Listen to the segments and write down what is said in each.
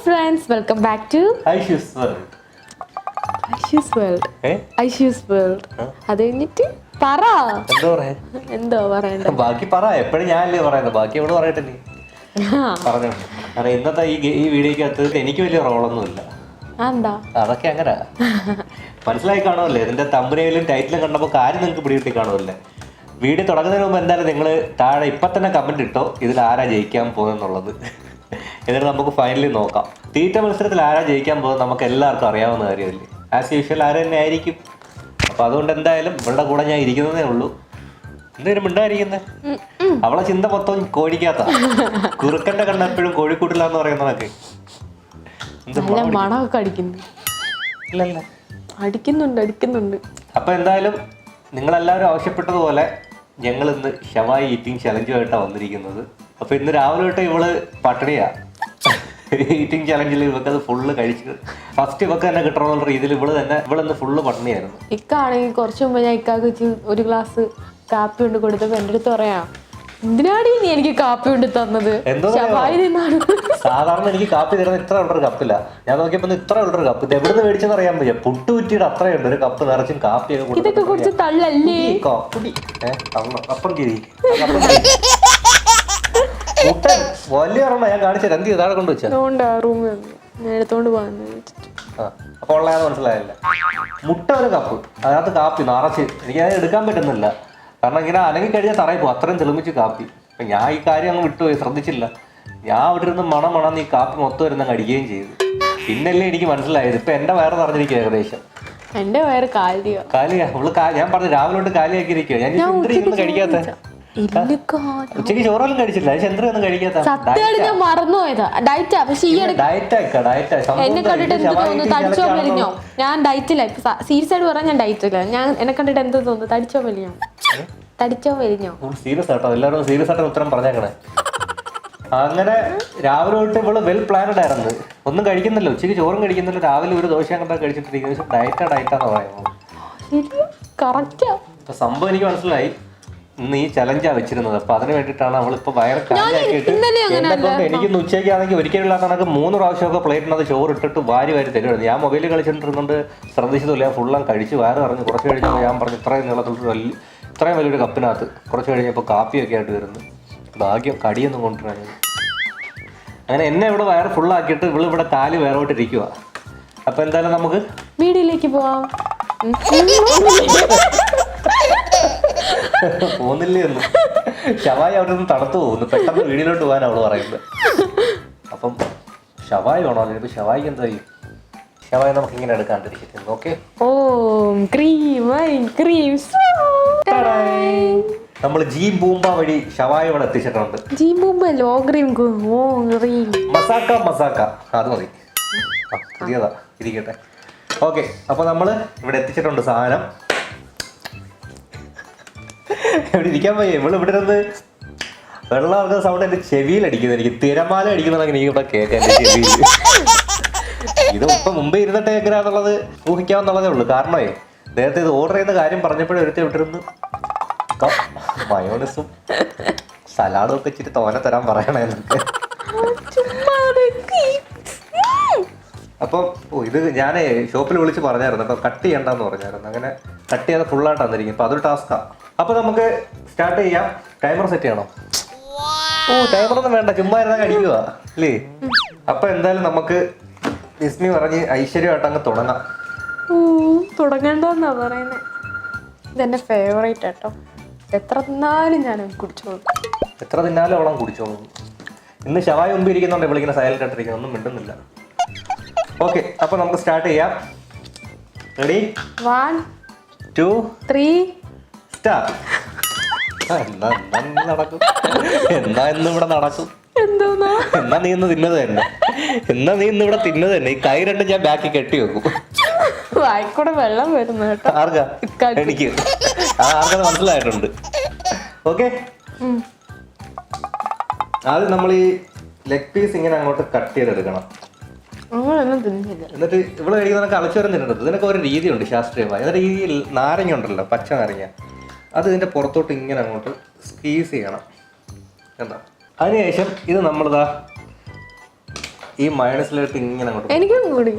friends, welcome back to Aishu's World. Aishu's World. Aishu's World. അത് കഴിഞ്ഞിട്ട് പറ എന്തോ പറയണ്ട. ബാക്കി പറ. എപ്പോഴും ഞാനല്ലേ പറയുന്നത്, ബാക്കി എവിടെ പറയട്ടെ നീ പറഞ്ഞു. കാരണം ഇന്നത്തെ ഈ വീഡിയോക്കകത്ത് എനിക്ക് വലിയ റോളൊന്നുമില്ല. എന്താ അതൊക്കെ അങ്ങനെ മനസ്സിലായി കാണുമല്ലേ? ഇതിന്റെ തമ്പനയിലും ടൈറ്റിലും കണ്ടപ്പോൾ കാര്യം നിങ്ങൾക്ക് പിടികിട്ടി കാണുമല്ലേ? വീഡിയോ തുടങ്ങുന്നതിന് മുമ്പ് എന്തായാലും നിങ്ങൾ താഴെ ഇപ്പം തന്നെ കമന്റ് ഇട്ടോ ഇതിൽ ആരാ ജയിക്കാൻ പോകുന്നുള്ളത്. എന്നിട്ട് നമുക്ക് ഫൈനലി നോക്കാം. തീറ്റ മത്സരത്തിൽ ആരാ ജയിക്കാൻ പോകുന്നത് നമുക്ക് എല്ലാവർക്കും അറിയാവുന്ന കാര്യമല്ലേ? ആസ് യൂഷ്വൽ ആര് തന്നെ ആയിരിക്കും. അപ്പൊ അതുകൊണ്ട് എന്തായാലും ഇവളുടെ കൂടെ ഞാൻ ഇരിക്കുന്നതേ ഉള്ളൂ. എന്തേലും മിണ്ടായിരിക്കുന്നത്? അവളെ ചിന്ത മൊത്തം കോഴിക്കാത്ത. കുറുക്കന്റെ കണ്ട എപ്പോഴും കോഴിക്കൂട്ടിലാന്ന് പറയുന്നതൊക്കെ മണമൊക്കെ അടിക്കുന്നുണ്ട്. അപ്പൊ എന്തായാലും നിങ്ങളെല്ലാവരും ആവശ്യപ്പെട്ടതുപോലെ ഞങ്ങൾ ഇന്ന് ഷവായി ഈറ്റിംഗ് ചലഞ്ചുമായിട്ടാണ് വന്നിരിക്കുന്നത്. അപ്പൊ ഇന്ന് രാവിലെ തൊട്ട് ഇവള് പട്ടിണിയാ. ഈറ്റിംഗ് ചലഞ്ചിൽ ഇവക്കത് ഫുള്ള് കഴിച്ച് ഫസ്റ്റ് ഇവക്ക് തന്നെ കിട്ടണമെന്നുള്ള രീതിയിൽ ഇവളിന്ന് ഫുള്ള് പട്ടിണിയായിരുന്നു. ഇക്കാണെങ്കിൽ കുറച്ച് മുമ്പ് ഞാൻ ഇക്കാക്ക് ഒരു ഗ്ലാസ് കാപ്പി കൊണ്ട് കൊടുത്തപ്പോ എന്റെ അടുത്ത് പറയാ, എന്തിനാടി നീ എനിക്ക് കാപ്പി കൊണ്ട് തന്നത്? സാധാരണ എനിക്ക് കാപ്പി തരുന്നത് ഇത്ര ഉള്ളൊരു കപ്പില്ല. ഞാൻ നോക്കിയപ്പോ ഇത്ര ഉള്ളൊരു കപ്പ് ഇത് എവിടുന്ന് മേടിച്ചെന്ന് അറിയാൻ പറ്റില്ല. പുട്ടുകുറ്റിയുടെ അത്രയുണ്ട് ഒരു കപ്പ് നിറച്ചും കാപ്പിയൊക്കെ. ഇതൊക്കെ കുറച്ച് തള്ളല്ലേ? അപ്പം കിരി മുട്ടൻ വലിയ ഒരെണ്ണം ഞാൻ കാണിച്ചു തരാം. എന്ത് താഴെ കൊണ്ട് വെച്ചാ അപ്പൊ ഉള്ളതെന്ന് മനസ്സിലായല്ലേ? മുട്ട ഒരു കപ്പ്, അതിനകത്ത് കാപ്പി നിറച്ച്. എനിക്കത് എടുക്കാൻ പറ്റുന്നില്ല, കാരണം ഇങ്ങനെ അനങ്ങി കഴിഞ്ഞാൽ തറയിൽ പോകും. അത്രയും തെളിമിച്ച് കാപ്പി. അപ്പൊ ഞാൻ ഈ കാര്യം അങ്ങ് വിട്ടുപോയി, ശ്രദ്ധിച്ചില്ല. ഞാൻ അവിടെ ഇരുന്ന് മണം ഈ കാപ്പി മൊത്തം വരുന്ന അടിക്കുകയും ചെയ്തു. പിന്നല്ലേ എനിക്ക് മനസ്സിലായത്. ഇപ്പൊ എന്റെ വയറ് നിറഞ്ഞിരിക്കുക ഏകദേശം. എന്റെ വയറ് കാലിയാ. ഞാൻ പറഞ്ഞു രാവിലെ തൊട്ട് കാലിയാക്കിയിരിക്കുക. ഞാൻ ചന്ദ്രയൊന്നും കഴിക്കാത്ത. ഉച്ചക്ക് ചോറെല്ലാം കഴിച്ചില്ല. ചന്ദ്രയൊന്നും കഴിക്കാത്ത. ഞാൻ മറന്നുപോയതാ. ഡയറ്റാ. പക്ഷെ എന്നെ കണ്ടിട്ട് എന്ത് തോന്നുന്നു? തടിച്ചോ മെലിഞ്ഞോ? ഞാൻ ഡയറ്റില്ല. സീരിയസ് ആയിട്ട് പറഞ്ഞാൽ ഞാൻ ഡയറ്റില്ല. ഞാൻ എന്നെ കണ്ടിട്ട് എന്ത് തോന്നുന്നു? തടിച്ചോ മെലിഞ്ഞോ? സീരിയസ് ആട്ടോ, എല്ലാവരും സീരിയസ് ആയിട്ട് ഉത്തരം പറഞ്ഞേക്കണേ. അങ്ങനെ രാവിലെ തൊട്ട് ഇവള് വെൽ പ്ലാനഡ് ആയിരുന്നു. ഒന്നും കഴിക്കുന്നില്ല, ഉച്ചയ്ക്ക് ചോറും കഴിക്കുന്നില്ല. രാവിലെ ഒരു ദോശ കണ്ടാ കഴിച്ചിട്ടിരിക്കുന്നത്. ഡയറ്റാന്ന് പറയുന്നത് സംഭവം എനിക്ക് മനസ്സിലായി. ഇന്ന് ഈ ചലഞ്ചാ വെച്ചിരുന്നത്. അപ്പൊ അതിന് വേണ്ടിയിട്ടാണ് അവളിപ്പോ വയറ് കാലിയാക്കിയിട്ട് എന്നെ കൊണ്ട് എനിക്കിന്ന് ഉച്ചയ്ക്കാണെങ്കിൽ ഒരിക്കലും കണക്ക് 3 പ്രാവശ്യമൊക്കെ പ്ലേറ്റിനത് ചോറ് ഇട്ടിട്ട് വാരി തരുമായിരുന്നു. ഞാൻ മൊബൈലിൽ കളിച്ചിട്ടിരുന്നുകൊണ്ട് ശ്രദ്ധിച്ചതില്ല. ഞാൻ ഫുള്ളം കഴിച്ച് വയറ് പറഞ്ഞു. കുറച്ച് കഴിഞ്ഞപ്പോൾ ഞാൻ പറഞ്ഞു ഇത്രയും വലിയൊരു കപ്പിനകത്ത്. കുറച്ച് കഴിഞ്ഞപ്പോൾ കാപ്പിയൊക്കെ ആയിട്ട് വരുന്നു. ഭാഗ്യം കടിയൊന്നും കൊണ്ടുവരാൻ. അങ്ങനെ എന്നെ ഇവിടെ വയറ് ഫുള്ളാക്കിയിട്ട് ഇവിടെ കാല് വേറോട്ടിരിക്കുക. അപ്പൊ എന്തായാലും നമുക്ക് വീഡിയോയിലേക്ക് പോവാം. പോകുന്നില്ലേ ഒന്ന്. ഷവായി അവിടെ നിന്ന് തണുത്തു പോകുന്നു. പെട്ടെന്ന് വീടിലോട്ട് പോകാൻ അവള് പറയുന്നത്. അപ്പം ഷവായി വേണോ? ഇപ്പൊ ഷവായിക്ക് എന്താ ചെയ്യും? ഷവായി നമുക്ക് ഇങ്ങനെ എടുക്കാണ്ടിരിക്കുന്നു. ഓക്കെ, നമ്മൾ ജീം ബൂമ്പ വഴി ഷവായി ഇവിടെ എത്തിച്ചിട്ടുണ്ട്. മസാക്ക അത് മതി, പുതിയതാ, ഇരിക്കട്ടെ. ഓക്കെ, അപ്പൊ നമ്മള് ഇവിടെ എത്തിച്ചിട്ടുണ്ട് സാധനം. ഇവിടെ ഇരിക്കാൻ പോയി. ഇവിടെ നിന്ന് വെള്ളം ഇറങ്ങുന്ന സൗണ്ട് എന്റെ ചെവിയിൽ അടിക്കുന്നത്. എനിക്ക് തിരമാല അടിക്കുന്നതാണ് എനിക്ക് ഇവിടെ കേൾക്കാൻ എന്റെ ചെവിയിൽ. ഇത് ഇപ്പൊ മുമ്പേ ഇരുന്നിട്ട് എങ്ങനെയാന്നുള്ളത് ഊഹിക്കാവുന്നുള്ളതേ ഉള്ളൂ. കാരണമേ നേരത്തെ ഇത് ഓർഡർ ചെയ്യുന്ന കാര്യം പറഞ്ഞപ്പോഴേ ഒരുത്തി വിട്ടിരുന്നു മയോണസും സലാഡും ഒക്കെ ഇച്ചിരി തോനെ തരാൻ പറയണേ എന്നൊക്കെ. അപ്പം ഇത് ഞാൻ ഷോപ്പിൽ വിളിച്ച് പറഞ്ഞായിരുന്നു കേട്ടോ, കട്ട് ചെയ്യണ്ടെന്ന് പറഞ്ഞായിരുന്നു. അങ്ങനെ കട്ട് ചെയ്യാതെ ഫുള്ളായിട്ട് വന്നിരിക്കും. അപ്പൊ അതൊരു ടാസ്കാ. അപ്പൊ നമുക്ക് സ്റ്റാർട്ട് ചെയ്യാം. ടൈമർ സെറ്റ് ചെയ്യണം. ടൈമറൊന്നും വേണ്ട, ചുമ്മാ ഇരുന്ന് അടിക്കുക അല്ലേ? അപ്പൊ എന്തായാലും നമുക്ക് നിസ്മി പറഞ്ഞ് ഐശ്വര്യമായിട്ട് അങ്ങ് തുടങ്ങാം. തുടങ്ങണ്ടെന്നാ പറയുന്നത്. ഇതെന്റെ ഫേവറേറ്റ് കേട്ടോ. എത്ര തിന്നാലും ഞാൻ കുടിച്ചോളൂ. എത്ര തിന്നാലും അവളം കുടിച്ചോളൂ. ഇന്ന് ഷവായി മുമ്പ് ഇരിക്കുന്നുണ്ട്. ഇവളിങ്ങനെ സൈലന്റ് ആയിട്ടിരിക്കുന്നു, ഒന്നും മിണ്ടുന്നില്ല. ഓക്കെ, അപ്പൊ നമുക്ക് സ്റ്റാർട്ട് ചെയ്യാം. റെഡി? 1 2 3 സ്റ്റാർട്ട്. നടക്കും ഇവിടെ നടക്കും. എന്നാ നീ ഇന്ന് തിന്നത് തന്നെ. ഇവിടെ തിന്നത് തന്നെ. ഈ കൈ രണ്ടും ഞാൻ ബാക്കി കെട്ടി വെക്കും. വായിക്കൂടെ വെള്ളം വരുന്നു കേട്ടോ. ആർക്കാ? എനിക്ക്. ആർക്കത് മനസ്സിലായിട്ടുണ്ട്. ഓക്കെ, ആദ്യം നമ്മൾ ഈ ലെഗ് പീസ് ഇങ്ങനെ അങ്ങോട്ട് കട്ട് ചെയ്തെടുക്കണം. എന്നിട്ട് ഇവിടെ കഴിക്കുന്നതൊക്കെ അളച്ചോരം തിന്നുന്നത്. ഇതിനൊക്കെ ഒരു രീതിയുണ്ട് ശാസ്ത്രീയമായി. എന്നിട്ട് ഈ നാരങ്ങ ഉണ്ടല്ലോ, പച്ച നാരങ്ങ, അത് ഇതിന്റെ പുറത്തോട്ട് ഇങ്ങനെ അങ്ങോട്ട് സ്ക്വീസ് ചെയ്യണം. എന്താ അതിനുശേഷം ഇത് നമ്മളിതാ ഈ മയണസിലോട്ട് ഇങ്ങനെ അങ്ങോട്ട് എനിക്കും കൂടി.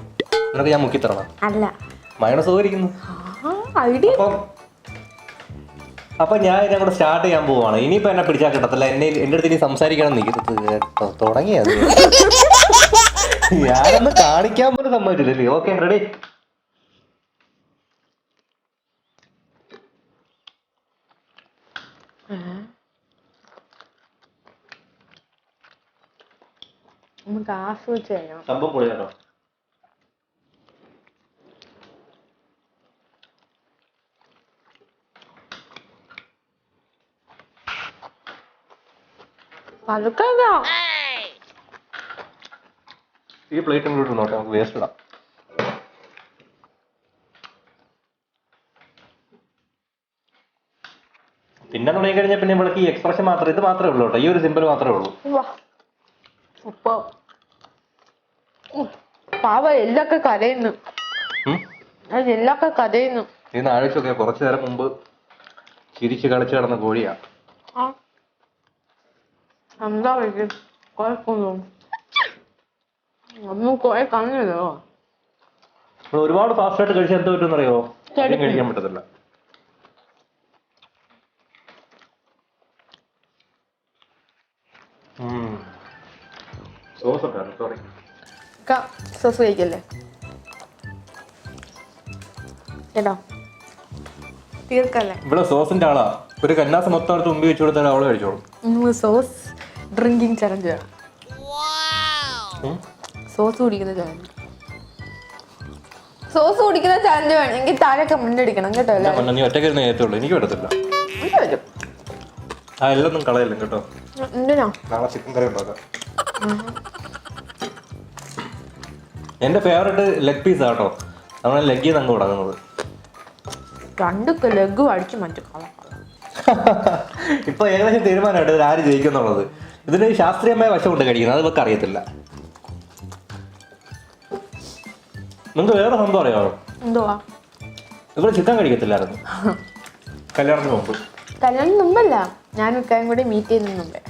എന്നിട്ട് ഞാൻ മുക്കി തരണം. അല്ല മയണസ് പോയിരിക്കുന്നു. ഐഡിയ. അപ്പൊ ഞാൻ ഇതങ്ങോട്ട് സ്റ്റാർട്ട് ചെയ്യാൻ പോവാണ്. ഇനിയിപ്പോ എന്നെ പിടിച്ചാൽ കിട്ടത്തില്ല. എന്റെ അടുത്ത് ഇനി സംസാരിക്കണം കേട്ടോ. തുടങ്ങിയത് ഞാനൊന്ന് കാണിക്കാൻ പോലും സമ്മതിച്ചില്ലേ. Okay ready. നമുക്ക് ആസ്വദിച്ച് കഴിയണം. സംഭവം പൊളിയാട്ടോ. ഈ പ്ലേറ്റും കൂടി നോട്ടെ, നമുക്ക് വേസ്റ്റ് ഇടാം. പിന്നെ തുടങ്ങി കഴിഞ്ഞാൽ പിന്നെ നമ്മൾക്ക് ഈ എക്സ്പ്രഷൻ മാത്രമേ, ഇത് മാത്രമേ ഉള്ളൂ കേട്ടോ. ഈ ഒരു സിമ്പിൾ മാത്രമേ ഉള്ളൂ. പാവ എല്ലൊക്കെ കരയുന്നു. എല്ലൊക്കെ കരയുന്നു. ഇന്ന് ആഴ്ചയൊക്കെ കുറച്ചു നേരം മുമ്പ് ചിരിച്ച് കളിച്ച് കിടന്ന കോഴിയാ. എന്താ കുഴപ്പമൊന്നും ഒന്നും കുറെ കണ്ണല്ലോ. ഒരുപാട് ഫാസ്റ്റ് ആയിട്ട് കഴിച്ചാൽ എന്താ പറ്റുമെന്ന് അറിയോ? കഴിക്കാൻ പറ്റത്തില്ല. സോസ് ഉണ്ടായിരുന്നു, സോറി. സോസ് കഴിക്കല്ലേ കേട്ടോ, തീർക്കല്ലേ. ഇവിടെ സോസിന്റെ ആളാ. ഒരു കന്നാസ് മൊത്തം അടുത്ത് മുമ്പ് വെച്ച് കൊടുത്താൽ അവള് കഴിച്ചോളും. സോസ് ഡ്രിങ്കിങ് ചലഞ്ച് വേണം. സോസ് കുടിക്കുന്ന ചലഞ്ച്. സോസ് കുടിക്കുന്ന ചലഞ്ച് വേണമെങ്കിൽ താഴെ കമന്റ് അടിക്കണം കേട്ടോ. നീ ഒറ്റയ്ക്ക് നേരത്തുള്ളൂ, എനിക്ക് പറ്റത്തില്ല. ആ എല്ലൊന്നും കളയല്ല കേട്ടോ. എന്തിനാ? നാളെ ചിക്കൻ കറി ഉണ്ടാക്കാം. എന്റെ ഫേവറേറ്റ് ലെഗ് പീസ് ആട്ടോ. നമ്മളെ ലെഗിൽ നിന്ന് തുടങ്ങുന്നത്. രണ്ട് ലെഗ് അടിച്ചു മാറ്റും. ഇപ്പൊ ഏകദേശം തീരുമാനമായിട്ട് ഇതിൽ ആര് ജയിക്കുന്നുള്ളത്. ഇതിന് ശാസ്ത്രീയമായ വശമുണ്ട് കഴിക്കുന്നത്, അത് ഇവർക്ക് അറിയത്തില്ല. നിങ്ങൾക്ക് വേറെ സംഭവം അറിയാമോ? എന്തുവാ? ഇവിടെ ചിക്കൻ കഴിക്കത്തില്ലായിരുന്നു കല്യാണത്തിന് മുമ്പ്. കല്യാണത്തിന് മുമ്പല്ല, ഞാൻ ഇക്കായും കൂടി മീറ്റ് ചെയ്യുന്നതിന് മുമ്പേ.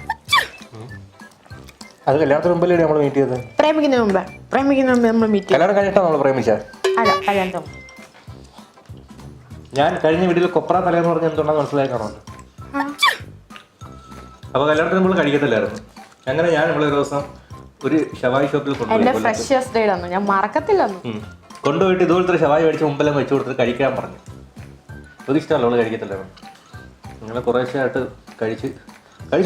അത് കല്യാണത്തിന് മുമ്പല്ലേ നമ്മൾ മീറ്റ് ചെയ്തത്? പ്രേമിക്കുന്ന മുമ്പേ. പ്രേമിക്കുന്ന മുമ്പേ നമ്മൾ മീറ്റ്. കല്യാണം കഴിഞ്ഞിട്ടാണ് നമ്മൾ പ്രേമിച്ചത്? അല്ല, കല്യാണത്തിന് മുമ്പ്. ഞാൻ കഴിഞ്ഞ വീട്ടിൽ കൊപ്ര തലേന്ന് പറഞ്ഞ എന്തുകൊണ്ടാന്ന് മനസ്സിലായി കാണുമല്ലോ. അപ്പൊ കല്യാണത്തിന് നമ്മൾ കഴിക്കത്തില്ലായിരുന്നു. അങ്ങനെ ഞാൻ നമ്മളൊരു ദിവസം ഒരു ഷവായി ഷോപ്പിൽ കൊണ്ടുപോയി, ഞാൻ മറക്കത്തില്ല, കൊണ്ടുപോയിട്ട് ഇതുപോലത്തെ ഷവായി മേടിച്ച് മുമ്പെല്ലാം വെച്ച് കൊടുത്തിട്ട് കഴിക്കാൻ പറഞ്ഞു. ഒരു ഇഷ്ടമല്ല, അവള് കഴിക്കത്തില്ലായിരുന്നു. അങ്ങനെ കുറേശ്ശെ ആയിട്ട് കഴിച്ചു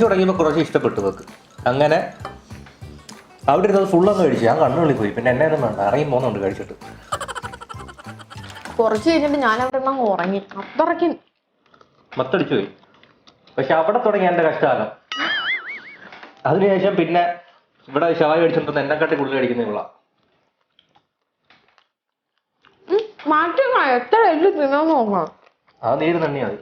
തുടങ്ങിയപ്പോൾ കുറേശ്ശെ ഇഷ്ടപ്പെട്ടു വെക്ക്. അങ്ങനെ അവിടെ ഇരുന്നത് ഫുള്ളൊന്ന് കഴിച്ചു. ഞാൻ കണ്ണുള്ളി പോയി. പിന്നെ എന്നെ ഒന്നും വേണ്ട, ഇറങ്ങി പോകുന്നുണ്ട് കഴിച്ചിട്ട്. കുറച്ച് കഴിഞ്ഞിട്ട് ഞാൻ അവിടെ ഉറങ്ങി. അത്രയ്ക്ക് മത്തടിച്ചു പോയി. പക്ഷെ അവിടെ തുടങ്ങി എന്റെ കഷ്ടകാലം. അതിനുശേഷം പിന്നെ ഇവിടെ ഷവായി മേടിച്ചിട്ടുണ്ട് എന്നെക്കാട്ടി കൂടുതൽ കഴിക്കുന്ന ഇവളാ. എത്ര എല്ലാം തിന്നാൻ നോക്കണം. അത് നീര് തന്നെയാ. അത്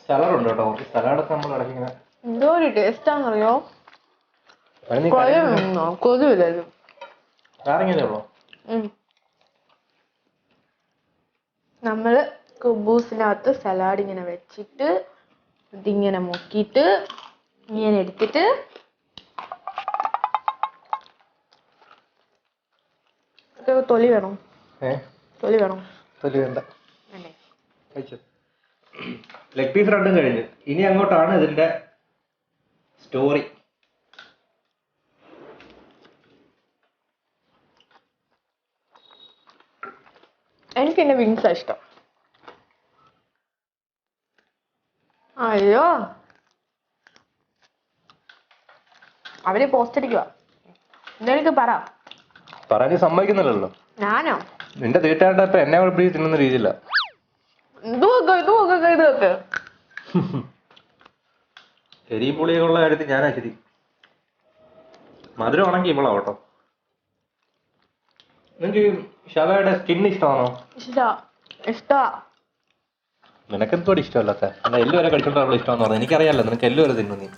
സലാഡ് ഉണ്ട് കേട്ടോ. സലാഡൊക്കെ നമ്മൾ ഇടയ്ക്കിങ്ങനെ എന്തോ ഒരു ടേസ്റ്റാന്നറിയോ. കൊതുവില്ലല്ലോ. ആരെങ്കിലോ നമ്മള് കുബൂസിനകത്ത് സലാഡ് ഇങ്ങനെ വെച്ചിട്ട് ഇതിങ്ങനെ മുക്കിയിട്ട് ഇങ്ങനെ എടുത്തിട്ട് തൊലി വേണം. തൊലി വേണം. തൊലി വേണ്ട. ലെഗ് പീസ് രണ്ടും കഴിഞ്ഞു. ഇനി അങ്ങോട്ടാണ് ഇതിന്റെ സ്റ്റോറി. എനിക്ക് എന്റെ വിങ്സാ ഇഷ്ടം. അയ്യോ, അവര് പോസ്റ്റ് അടിക്കുക. ഇതെനിക്ക് പറയാൻ സമ്മതിക്കുന്നില്ലല്ലോ. ഞാനോ? നിന്റെ തീറ്റാണ്ട് ഇപ്പൊ എന്നെ പിടിച്ച് തിന്നുന്ന രീതിയില്ല. ഇതൊക്കെ എരിയും പുളിയുള്ള കാര്യത്തിൽ ഞാനാ ശരി. മധുരം ആണെങ്കിൽ ഇവളാ കേട്ടോ. നിനക്ക് ഷവയുടെ സ്കിൻ ഇഷ്ടമാണോ? ഇഷ്ടാ. നിനക്ക് എന്തോടെ ഇഷ്ടമല്ലാത്ത? എല്ലു വരെ കഴിച്ചോണ്ടാണല്ലോ ഇഷ്ടമെന്ന് പറഞ്ഞത്. എനിക്കറിയാലോ നിനക്ക് എല്ലു വരെ തിന്നു. നീ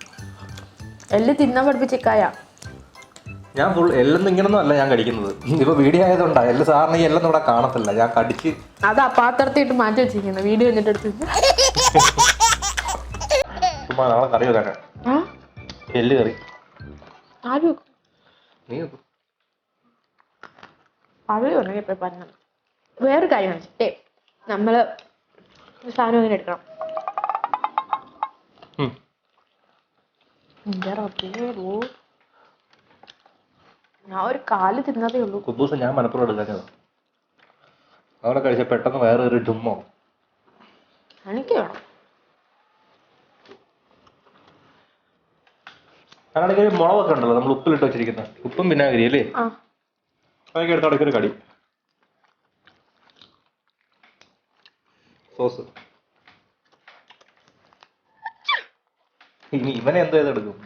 എല്ല് തിന്നാൻ പഠിപ്പിച്ചേക്കായ. ഞാൻ ഫുൾ എല്ലൊന്നും ഇങ്ങനൊന്നും അല്ല ഞാൻ കഴിക്കുന്നത്. ഇപ്പൊ വീഡിയോ ആയതുകൊണ്ടാ. എല്ലാം സാറിന് ഈ എല്ലൊന്നും ഇവിടെ കാണത്തില്ല. ഞാൻ കടിച്ച് അതാ പാത്രത്തിട്ട് മാറ്റി വെച്ചിരിക്കുന്നത്. വീഡിയോ എന്നിട്ട് എടുത്ത് ചുമ്മാ നാളെ കറി വെക്കാനാ. എല്ല് കറി. ആര് വെക്കും? നീ വെക്കും. വേറെ കാര്യം നമ്മള് സാധനം ഇങ്ങനെ എടുക്കണം. ഞാൻ ഒരു കാല് തിന്നതേ ഉള്ളൂ. കുബൂസ് ഞാൻ മനപ്പുറം എടുക്കാഞ്ഞത്. അവിടെ കഴിച്ച പെട്ടെന്ന് വേറെ ഒരു ഡുമ്മോ. എനിക്ക് വേണം. അങ്ങനെയാണെങ്കിൽ മുളകൊക്കെ ഉണ്ടല്ലോ നമ്മൾ ഉപ്പിലിട്ട് വെച്ചിരിക്കുന്നത്, ഉപ്പും വിനാഗിരി അല്ലേ, അതൊക്കെ എടുത്ത് ഒരു കടി സോസ്. ഇനി ഇവനെ എന്തോ ചെയ്തെടുക്കും?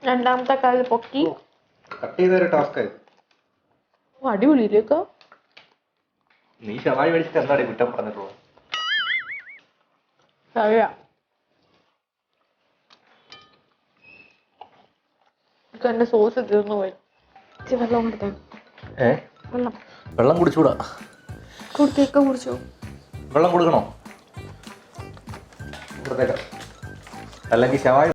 രണ്ടാമത്തെ കാല് പൊക്കി കട്ട് ചെയ്തൊരു ടാസ്ക് ആയി. അടിപൊളിയിലേക്കോ. നീ ഷവായി മേടിച്ചിട്ട് എന്താടി കുറ്റം പറഞ്ഞിട്ടുള്ളത്? എന്റെ സോസ് തീർന്നു പോയി. വെള്ളം കൊടുത്തേ. വെള്ളം കുടിച്ചൂടാ. കുടിച്ചോ. വെള്ളം കൊടുക്കണോ? അല്ലെങ്കിൽ ഷവായി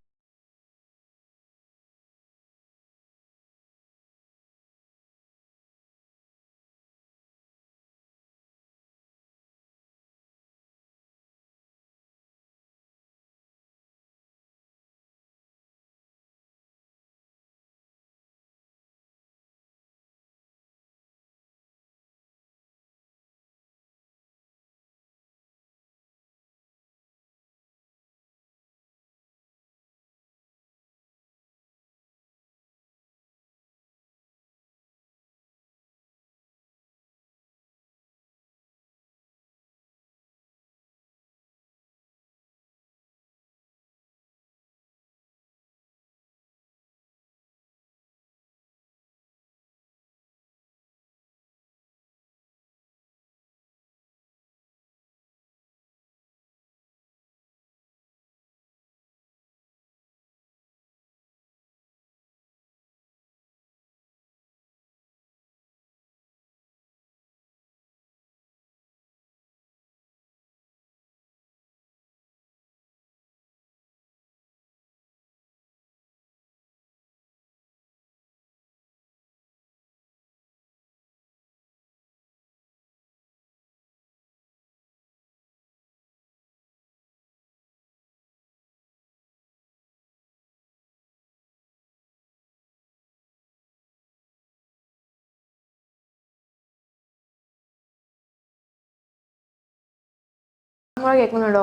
കേൾക്കുന്നുണ്ടോ?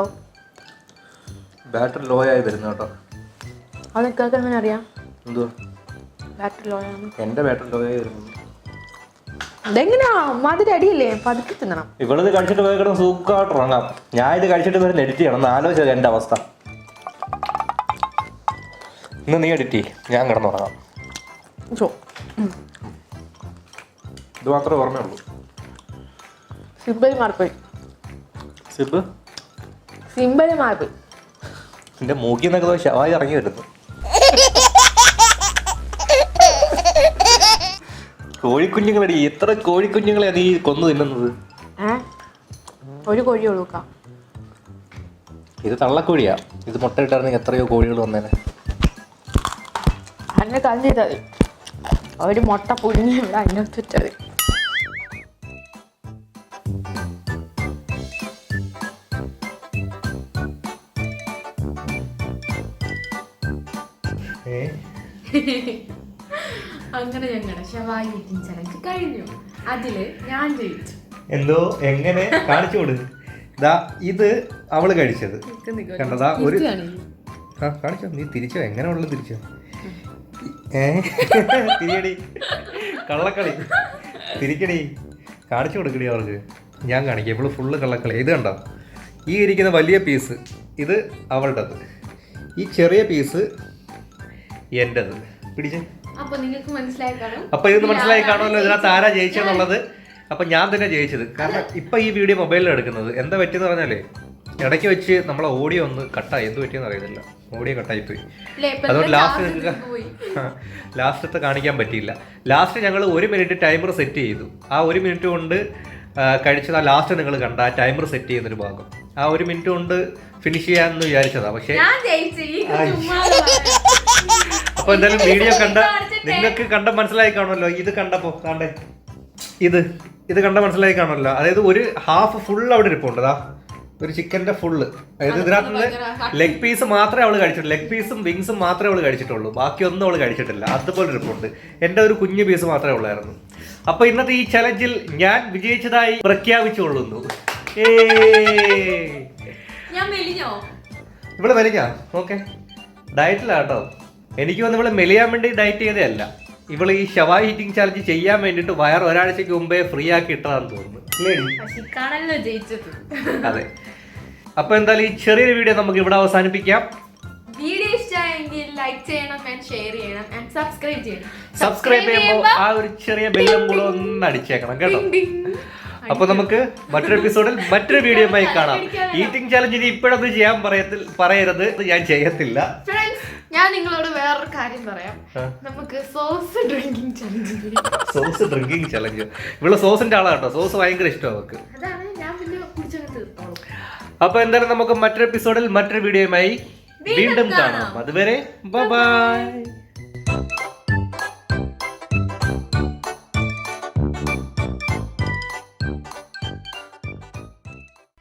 ബാറ്ററി ലോ ആയി വരുന്നു കേട്ടോ. അതൊക്കെ എങ്ങനെ അറിയാം? എന്തുവാ ബാറ്ററി ലോ ആണ്? എന്റെ ബാറ്ററി ലോ ആയി വരുന്നു. അതെങ്ങനെയാ? മധുര അടിയല്ലേ, പതുക്കെ തിന്നണം. ഇവളിത് കഴിച്ചിട്ട് പോയി കിടന്ന് സുഖമായിട്ട് ഉറങ്ങാം. ഞാൻ ഇത് കഴിച്ചിട്ട് വരെ എഡിറ്റ് ചെയ്യണം എന്ന് ആലോചിച്ചത് എന്റെ അവസ്ഥ. ഇന്ന് നീ എഡിറ്റ് ചെയ്യ്, ഞാൻ കിടന്നുറങ്ങാം. ഇത് മാത്രമേ ഓർമ്മയുള്ളൂ. സിമ്പിൾ മാറിപ്പോയി. എന്റെ മൂക്കിൽ നിന്നൊക്കെ ഷവായി ഇറങ്ങി വരുന്നു. കോഴിക്കുഞ്ഞുങ്ങളടി, എത്ര കോഴിക്കുഞ്ഞുങ്ങളെ നീ കൊന്നു തിന്നുന്നത്? ഒരു കോഴി ഉള്ളൂ. ഇത് തള്ളക്കോഴിയാ. ഇത് മുട്ടയിട്ടായിരുന്നെങ്കിൽ എത്രയോ കോഴികൾ വന്നേനെ. അതിനെ കാര്യം ചെയ്താൽ മതി. ഒരു മുട്ട പുഴുങ്ങി ഇവിടെ അതിനകത്ത് വെച്ചത്. അങ്ങനെ ഞങ്ങളുടെ ഷവായി ഈറ്റിംഗ് ചലഞ്ച് കഴിഞ്ഞു. അതില് ഞാൻ ജയിച്ചു. എന്തോ എങ്ങനെ കാണിച്ചു കൊടുക്കും. ഇത് അവള് കഴിച്ചത് കണ്ടതാ. ഒരു കാണിച്ചോ, നീ തിരിച്ചോ, എങ്ങനെ ഉള്ളത് തിരിച്ചോ. തിരിയടി, കള്ളക്കളി തിരിക്കടി, കാണിച്ചു കൊടുക്കടി അവർക്ക്. ഞാൻ കാണിക്കാം. ഇവള് ഫുള്ള് കള്ളക്കളി. ഇത് കണ്ടോ, ഈ ഇരിക്കുന്ന വലിയ പീസ് ഇത് അവളുടേത്, ഈ ചെറിയ പീസ് എന്റേത്. പിടിച്ചേ. അപ്പൊ നിങ്ങൾക്ക് മനസ്സിലായി കാണും. അപ്പൊ ഇത് മനസ്സിലായി കാണുമല്ലോ ഇതിനകത്ത് ആരാ ജയിച്ചെന്നുള്ളത്. അപ്പൊ ഞാൻ തന്നെ ജയിച്ചത്. കാരണം ഇപ്പൊ ഈ വീഡിയോ മൊബൈലിൽ എടുക്കുന്നത്. എന്താ പറ്റിയെന്ന് പറഞ്ഞാലേ, ഇടയ്ക്ക് വെച്ച് നമ്മളെ ഓഡിയോ ഒന്ന് കട്ടായി. എന്ത് പറ്റിയെന്ന് അറിയുന്നില്ല, ഓഡിയോ കട്ടായിപ്പോയി. അതുകൊണ്ട് ലാസ്റ്റത്തെ കാണിക്കാൻ പറ്റിയില്ല. ലാസ്റ്റ് ഞങ്ങൾ 1 മിനിറ്റ് ടൈമർ സെറ്റ് ചെയ്തു. ആ 1 മിനിറ്റ് കൊണ്ട് കഴിച്ചത് ആ ലാസ്റ്റ് നിങ്ങൾ കണ്ട ആ ടൈമർ സെറ്റ് ചെയ്യുന്നൊരു ഭാഗം ആ 1 മിനിറ്റ് കൊണ്ട് ഫിനിഷ് ചെയ്യാന്ന് വിചാരിച്ചതാ. പക്ഷെ അപ്പൊ എന്തായാലും വീഡിയോ കണ്ട നിങ്ങൾക്ക് കണ്ട മനസ്സിലായി കാണുമല്ലോ. ഇത് കണ്ടപ്പോ കാണ്ടേ ഇത് കണ്ട മനസ്സിലായി കാണുമല്ലോ. അതായത് ഒരു ഹാഫ് ഫുൾ അവിടെ ഇരിപ്പുണ്ട്. ഒരു ചിക്കന്റെ ഫുള്ള്. അതായത് ഇതിനകത്ത് ലെഗ് പീസ് മാത്രമേ അവള് കഴിച്ചിട്ടുള്ളൂ. ലെഗ് പീസും വിങ്സും മാത്രമേ അവള് കഴിച്ചിട്ടുള്ളൂ. ബാക്കിയൊന്നും അവള് കഴിച്ചിട്ടില്ല. അതുപോലെ ഇരിപ്പുണ്ട്. എന്റെ ഒരു കുഞ്ഞു പീസ് മാത്രമേ ഉള്ളായിരുന്നു. അപ്പൊ ഇന്നത്തെ ഈ ചലഞ്ചിൽ ഞാൻ വിജയിച്ചതായി പ്രഖ്യാപിച്ചുകൊള്ളുന്നു. ഇവള് മെലിഞ്ഞാ? ഓക്കെ, ഡയറ്റിലാട്ടോ. എനിക്ക് വന്ന് ഇവള് മെലിയാൻ വേണ്ടി ഡയറ്റ് ചെയ്തതല്ല. ഇവള് ഈ ഷവായി ഈറ്റിംഗ് ചാലഞ്ച് ചെയ്യാൻ വേണ്ടിട്ട് വയർ ഒരാഴ്ചക്ക് മുമ്പേ ഫ്രീ ആക്കി ഇട്ടതാന്ന് തോന്നുന്നു. അതെ. അപ്പൊ എന്തായാലും ഈ ചെറിയൊരു വീഡിയോ നമുക്ക് ഇവിടെ അവസാനിപ്പിക്കാം. വീഡിയോ ഇഷ്ടമായെങ്കിൽ ലൈക്ക് ചെയ്യണം, ഷെയർ ചെയ്യണം, സബ്സ്ക്രൈബ് ചെയ്യണം. സബ്സ്ക്രൈബ് ചെയ്യുമ്പോൾ ആ ഒരു ചെറിയ ബെല്ലും കൂടെ ഒന്ന് അടിച്ചേക്കണം കേട്ടോ. അപ്പൊ നമുക്ക് മറ്റൊരു എപ്പിസോഡിൽ മറ്റൊരു വീഡിയോയുമായി കാണാം. ഈറ്റിംഗ് ചാലഞ്ച് ഇനി ഇപ്പോഴൊന്നും ചെയ്യാൻ പറയരുത്. ഞാൻ ചെയ്യത്തില്ല. ഞാൻ നിങ്ങളോട് വേറൊരു കാര്യം പറയാം. നമുക്ക് സോസ് ഡ്രിങ്കിങ് ചലഞ്ച്. ഇവിടെ സോസിന്റെ ആളാട്ടോ. സോസ് ഭയങ്കര ഇഷ്ടമാണ് അവർക്ക്. അപ്പൊ എന്തായാലും നമുക്ക് മറ്റൊരു എപ്പിസോഡിൽ മറ്റൊരു വീഡിയോയുമായി വീണ്ടും കാണാം. അതുവരെ ബൈ.